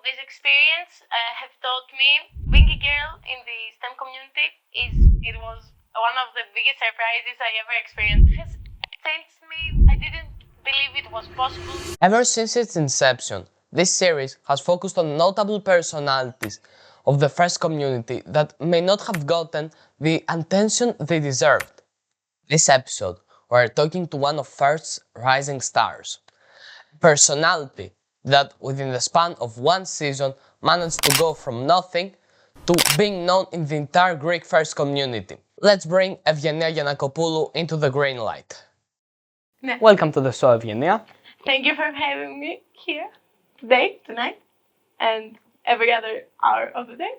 this experience have taught me being a girl in the STEM community it was one of the biggest surprises I ever experienced. It has changed me. I didn't believe it was possible. Ever since its inception, this series has focused on notable personalities of the FIRST community that may not have gotten the attention they deserved. This episode, we're talking to one of FIRST's rising stars, a personality that within the span of one season managed to go from nothing to being known in the entire Greek FIRST community. Let's bring Evgenia Giannakopoulou into the green light. Yeah. Welcome to the show, Evgenia. Thank you for having me here today, tonight, and every other hour of the day.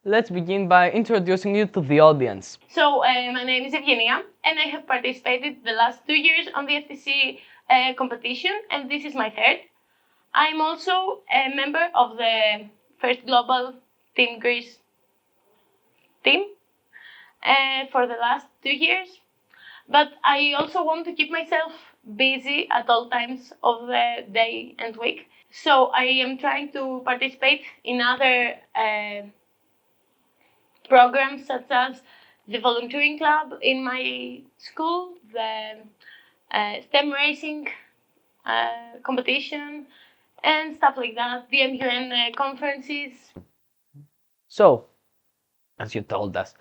Let's begin by introducing you to the audience. So, my name is Evgenia, and I have participated the last 2 years on the FTC competition, and this is my third. I'm also a member of the first global Team Greece team for the last 2 years. But I also want to keep myself busy at all times of the day and week. So I am trying to participate in other programs such as the volunteering club in my school, the STEM racing competition, and stuff like that, the MUN conferences. So, as you told us,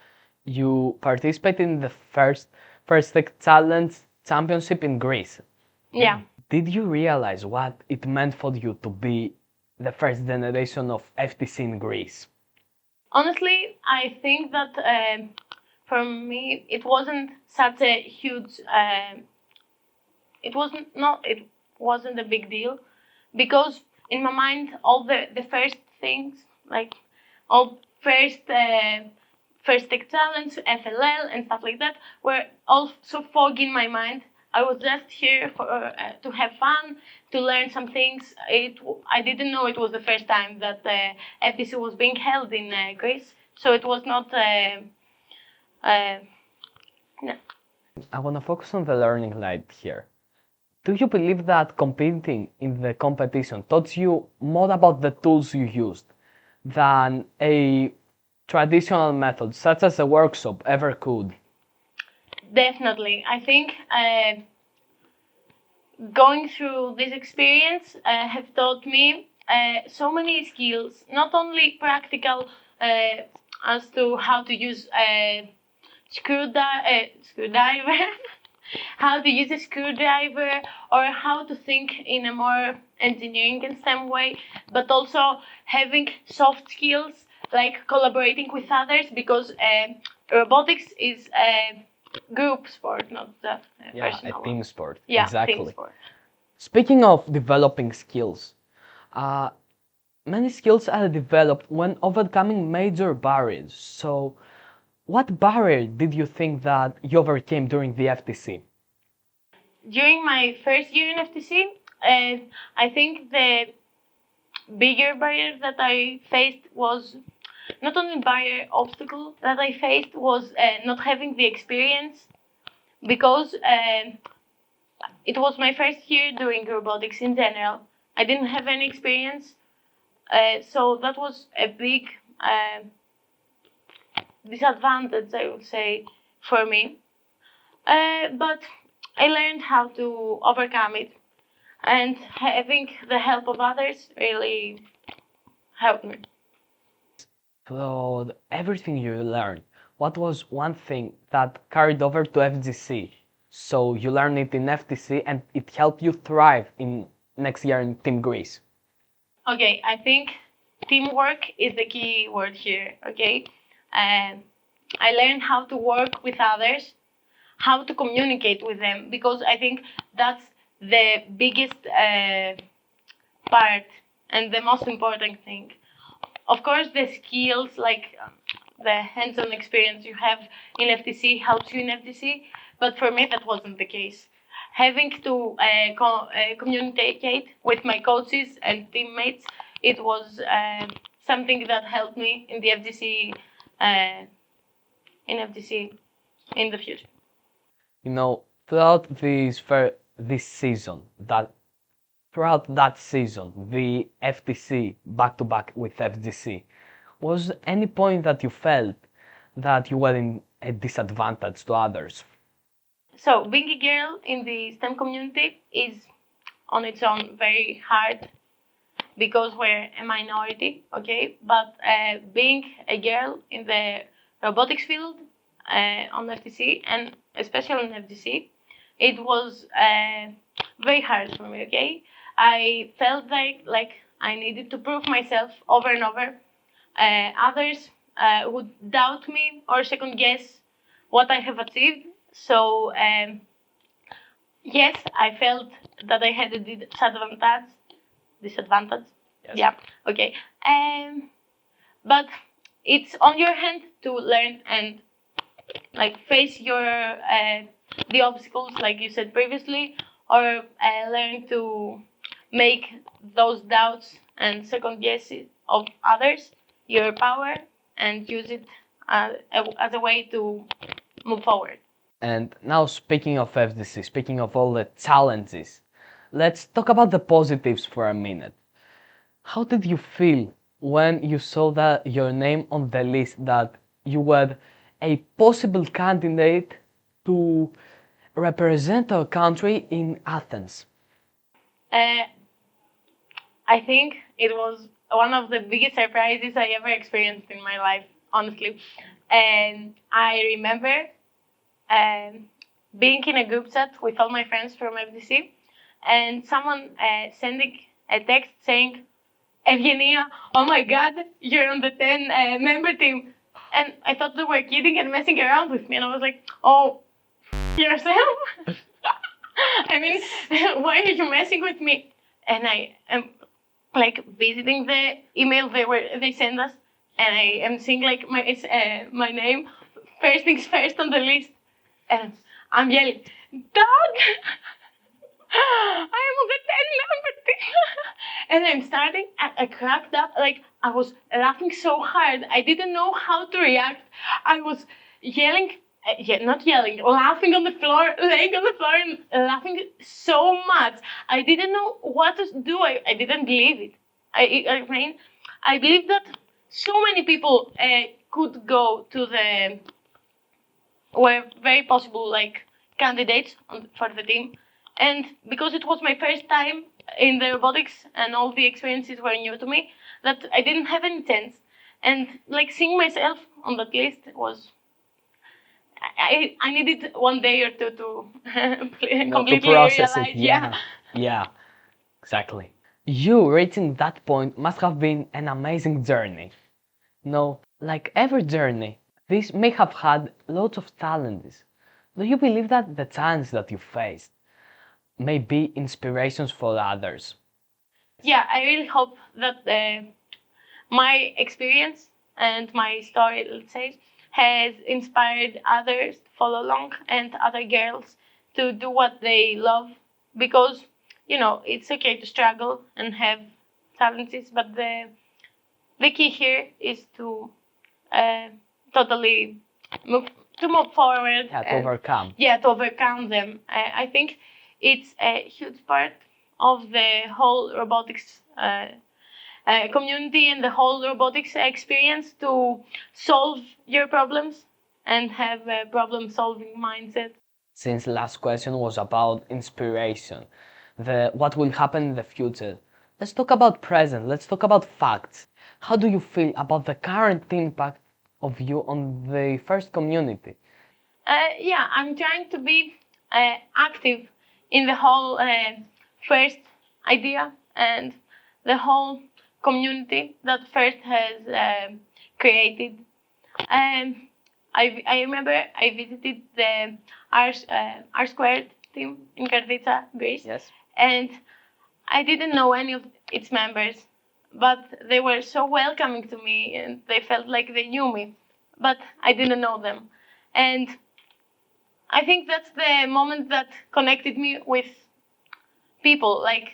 you participated in the first Tech Talent Championship in Greece. Yeah. Did you realize what it meant for you to be the first generation of FTC in Greece? Honestly, I think that for me it wasn't such a huge. It wasn't a big deal, because in my mind all the first things, like all first tech talents, FLL and stuff like that, were all so foggy in my mind. I was just here for to have fun, to learn some things. I didn't know it was the first time that FTC was being held in Greece, so it was not. No. I want to focus on the learning light here. Do you believe that competing in the competition taught you more about the tools you used than a traditional method, such as a workshop, ever could? Definitely. I think going through this experience have taught me so many skills, not only practical as to how to use a screwdriver, how to use a screwdriver, or how to think in a more engineering and STEM way, but also having soft skills like collaborating with others, because robotics is a group sport, not just a personal a team one. sport. Yeah, exactly. team sport. Speaking of developing skills, many skills are developed when overcoming major barriers. So, what barrier did you think that you overcame during the FTC? During my first year in FTC, I think the bigger barrier that I faced was not only barrier obstacle that I faced was not having the experience, because it was my first year doing robotics in general. I didn't have any experience, so that was a big disadvantage, I would say, for me. But I learned how to overcome it, and having the help of others really helped me. So, everything you learned, what was one thing that carried over to FGC? So, you learned it in FTC and it helped you thrive in next year in Team Greece. Okay, I think teamwork is the key word here. Okay, and I learned how to work with others, how to communicate with them, because I think that's the biggest part and the most important thing. Of course, the skills, like the hands-on experience you have in FTC helps you in FTC, but for me that wasn't the case. Having to communicate with my coaches and teammates, it was something that helped me in the FGC, in the future. You know, throughout this season that Throughout that season, the FTC back to back with FGC, was any point that you felt that you were in a disadvantage to others? So being a girl in the STEM community is on its own very hard because we're a minority, okay? But being a girl in the robotics field on FTC and especially on FGC, it was very hard for me, okay? I felt like I needed to prove myself over and over. Others would doubt me or second guess what I have achieved. So yes, I felt that I had a disadvantage. Yes. Yeah. Okay. But it's on your hand to learn and like face your the obstacles, like you said previously, or learn to make those doubts and second guesses of others your power and use it as a way to move forward. And now, speaking of FDC, speaking of all the challenges, let's talk about the positives for a minute. How did you feel when you saw that your name on the list, that you were a possible candidate to represent our country in Athens? Uh, I think it was one of the biggest surprises I ever experienced in my life, honestly. And I remember being in a group chat with all my friends from FDC and someone sending a text saying, Evgenia, oh my god, you're on the 10 member team. And I thought they were kidding and messing around with me. And I was like, oh, yourself? I mean, why are you messing with me? And I am like visiting the email they sent us, and I am seeing like my name, first things first on the list, and I'm yelling, dog! I am on the 10 number team. And I'm starting, I cracked up, like I was laughing so hard. I didn't know how to react. I was yelling, not yelling, laughing on the floor, laying on the floor and laughing so much. I didn't know what to do. I didn't believe it. I mean, I believe that so many people could go to the, were very possible like candidates for the team. And because it was my first time in the robotics and all the experiences were new to me, that I didn't have any chance. And like seeing myself on that list was, I needed one day or two to completely to process realize. it, yeah. Yeah, exactly. You reaching that point must have been an amazing journey. No, like every journey, this may have had lots of challenges. Do you believe that the challenges that you faced may be inspirations for others? Yeah, I really hope that my experience and my story, let's say, has inspired others to follow along and other girls to do what they love, because it's okay to struggle and have challenges, but the key here is to uh, totally move move forward. Yeah, to overcome. Yeah, to overcome them. I think it's a huge part of the whole robotics community and the whole robotics experience to solve your problems and have a problem solving mindset. Since the last question was about inspiration, what will happen in the future, let's talk about present, let's talk about facts. How do you feel about the current impact of you on the first community? Yeah, I'm trying to be active in the whole first idea and the whole community that first has created. Um, I remember I visited the R squared team in Karditsa, Greece, Yes. and I didn't know any of its members, but they were so welcoming to me and they felt like they knew me, but I didn't know them. And I think that's the moment that connected me with people. Like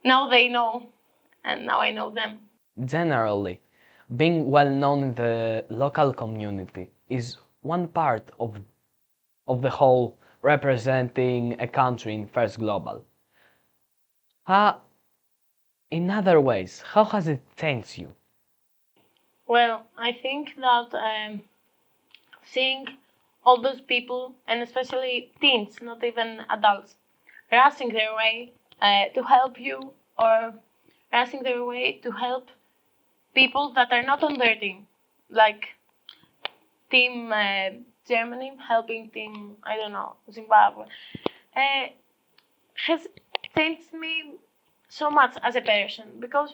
now they know, and now I know them. Generally, being well known in the local community is one part of the whole representing a country in First Global. In other ways, how has it changed you? Well, I think that seeing all those people, and especially teens, not even adults, rushing their way to help you, or rushing their way to help people that are not on their team, like team Germany helping team, I don't know, Zimbabwe, has changed me so much as a person, because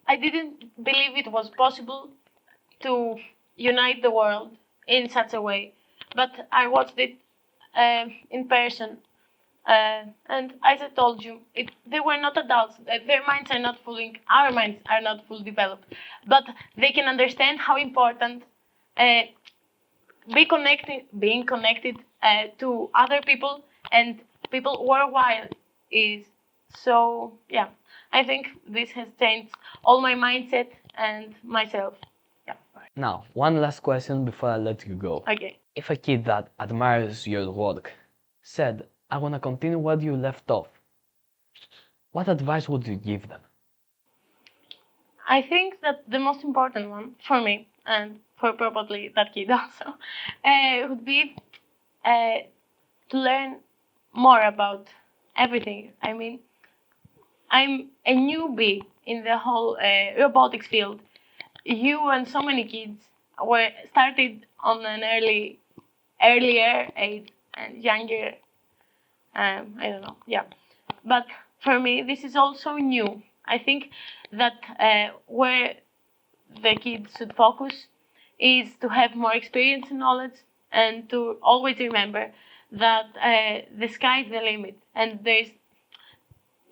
I didn't believe it was possible to unite the world in such a way. But I watched it in person. And as I told you, they were not adults. Their minds are not fully, our minds are not fully developed. But they can understand how important being connected to other people and people worldwide is. So yeah, I think this has changed all my mindset and myself. Yeah. Now, one last question before I let you go. Okay. If a kid that admires your work said, I want to continue where you left off, what advice would you give them? I think that the most important one for me, and for probably that kid also, would be to learn more about everything. I mean, I'm a newbie in the whole robotics field. You and so many kids were started on an earlier age and younger. I don't know. Yeah, but for me, this is also new. I think that where the kids should focus is to have more experience and knowledge, and to always remember that the sky is the limit, and there's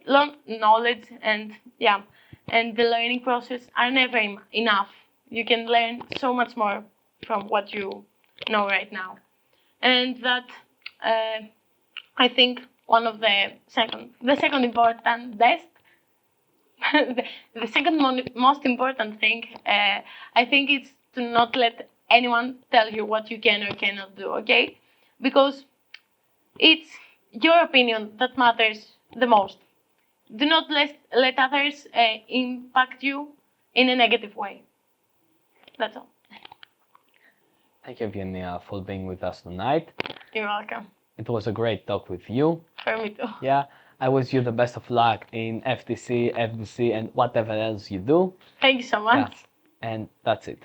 long knowledge, and yeah, and the learning process are never enough. You can learn so much more from what you know right now, and that I think one of the second important best the second most important thing, I think, is to not let anyone tell you what you can or cannot do, okay? Because it's your opinion that matters the most. Do not let others impact you in a negative way. That's all. Thank you, Evgenia, for being with us tonight. You're welcome. It was a great talk with you. For me too. Yeah, I wish you the best of luck in FTC, FDC, and whatever else you do. Thank you so much. Yeah, and that's it.